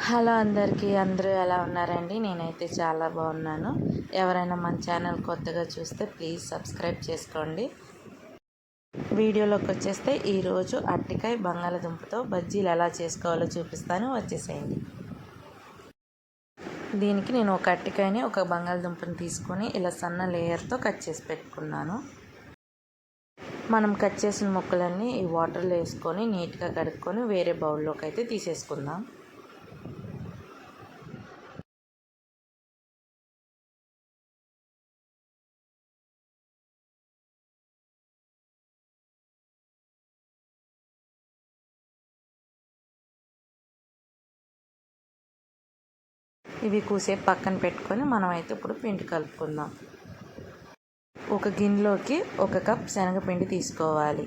Hello అందరికీ, అందరూ ఎలా ఉన్నారండి? నేనైతే చాలా బాగున్నాను. ఎవరైనా మన ఛానల్ కొత్తగా చూస్తే ప్లీజ్ సబ్స్క్రైబ్ చేసుకోండి. వీడియోలోకి వచ్చేస్తే ఈరోజు అరటికాయ బంగాళదుంపతో బజ్జీలు ఎలా చేసుకోవాలో చూపిస్తాను, వచ్చేసేయండి. దీనికి నేను ఒక అరటికాయని ఒక బంగాళదుంపని తీసుకొని ఇలా సన్న లేయర్తో కట్ చేసి పెట్టుకున్నాను. మనం కట్ చేసిన ముక్కలన్నీ ఈ వాటర్లో వేసుకొని నీట్గా కడుక్కొని వేరే బౌల్లోకి అయితే తీసేసుకుందాం. ఇవి కూసేపు పక్కన పెట్టుకొని మనమైతే ఇప్పుడు పిండి కలుపుకుందాం. ఒక గిన్నెలోకి 1 కప్ శనగపిండి తీసుకోవాలి,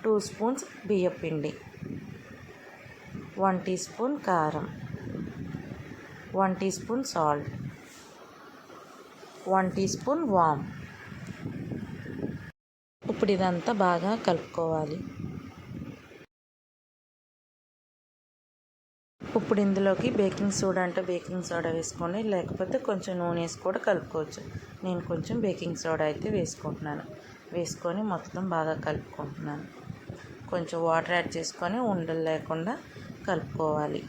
2 స్పూన్స్ బియ్యపిండి, 1 టీ స్పూన్ కారం, 1 teaspoon salt, 1 teaspoon వామ్. ఇప్పుడు ఇదంతా బాగా కలుపుకోవాలి. ఇప్పుడు ఇందులోకి బేకింగ్ సోడా అంటే బేకింగ్ సోడా వేసుకోండి, లేకపోతే కొంచెం నూనె వేసి కూడా కలుపుకోవచ్చు. నేను కొంచెం బేకింగ్ సోడా అయితే వేసుకుంటున్నాను. వేసుకొని మొత్తం బాగా కలుపుకుంటున్నాను. కొంచెం వాటర్ యాడ్ చేసుకొని ఉండలు లేకుండా కలుపుకోవాలి.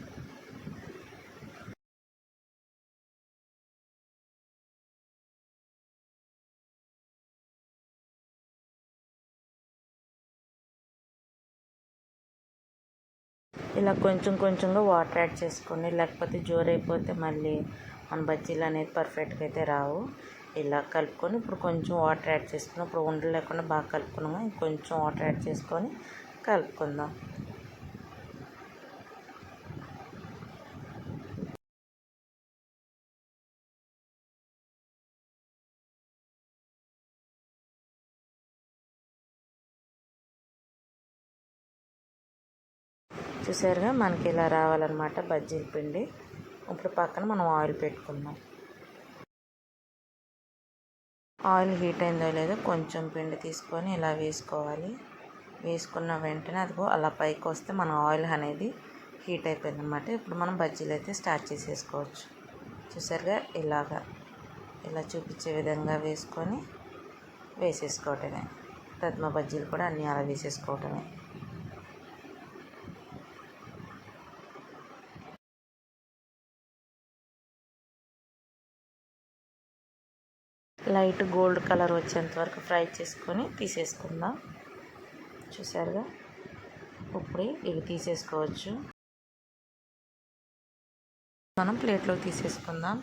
ఇలా కొంచెం కొంచెంగా వాటర్ యాడ్ చేసుకోండి, లేకపోతే జోరైపోతే మళ్ళీ మన బజ్జీలు అనేది పర్ఫెక్ట్గా అయితే రావు. ఇలా కలుపుకొని ఇప్పుడు కొంచెం వాటర్ యాడ్ చేసుకున్నాం. ఇప్పుడు ఉండలు లేకుండా బాగా కలుపుకున్నాము. ఇంకొంచెం వాటర్ యాడ్ చేసుకొని కలుపుకుందాం. చూసారుగా, మనకి ఇలా రావాలన్నమాట బజ్జీల పిండి. ఇప్పుడు పక్కన మనం ఆయిల్ పెట్టుకుందాం. ఆయిల్ హీట్ అయిందో లేదో కొంచెం పిండి తీసుకొని ఇలా వేసుకోవాలి. వేసుకున్న వెంటనే అదిగో అలా పైకి వస్తే మన ఆయిల్ అనేది హీట్ అయిపోయిందన్నమాట. ఇప్పుడు మనం బజ్జీలు అయితే స్టార్ట్ చేసేసుకోవచ్చు. చూసారుగా, ఇలా చూపించే విధంగా వేసుకొని వేసేసుకోవటమే. తద్మ బజ్జీలు కూడా అన్నీ అలా వేసేసుకోవటమే. లైట్ గోల్డ్ కలర్ వచ్చేంత వరకు ఫ్రై చేసుకొని తీసేసుకుందాం. చూసారుగా, ఇప్పుడు ఇవి తీసేసుకోవచ్చు. మనం ప్లేట్లో తీసేసుకుందాం.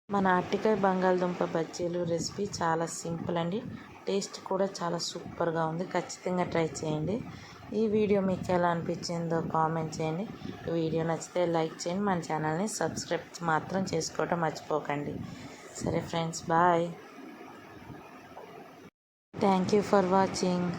మన అరటికాయ బంగాళదుంప బజ్జీలు రెసిపీ చాలా సింపుల్ అండి. టేస్ట్ కూడా చాలా సూపర్గా ఉంది. ఖచ్చితంగా ట్రై చేయండి. ఈ వీడియో మీకు ఎలా అనిపించిందో కామెంట్ చేయండి. వీడియో నచ్చితే లైక్ చేయండి. మన ఛానల్ని సబ్స్క్రైబ్ మాత్రం చేసుకోవడం మర్చిపోకండి. సరే friends, bye. Thank you for watching.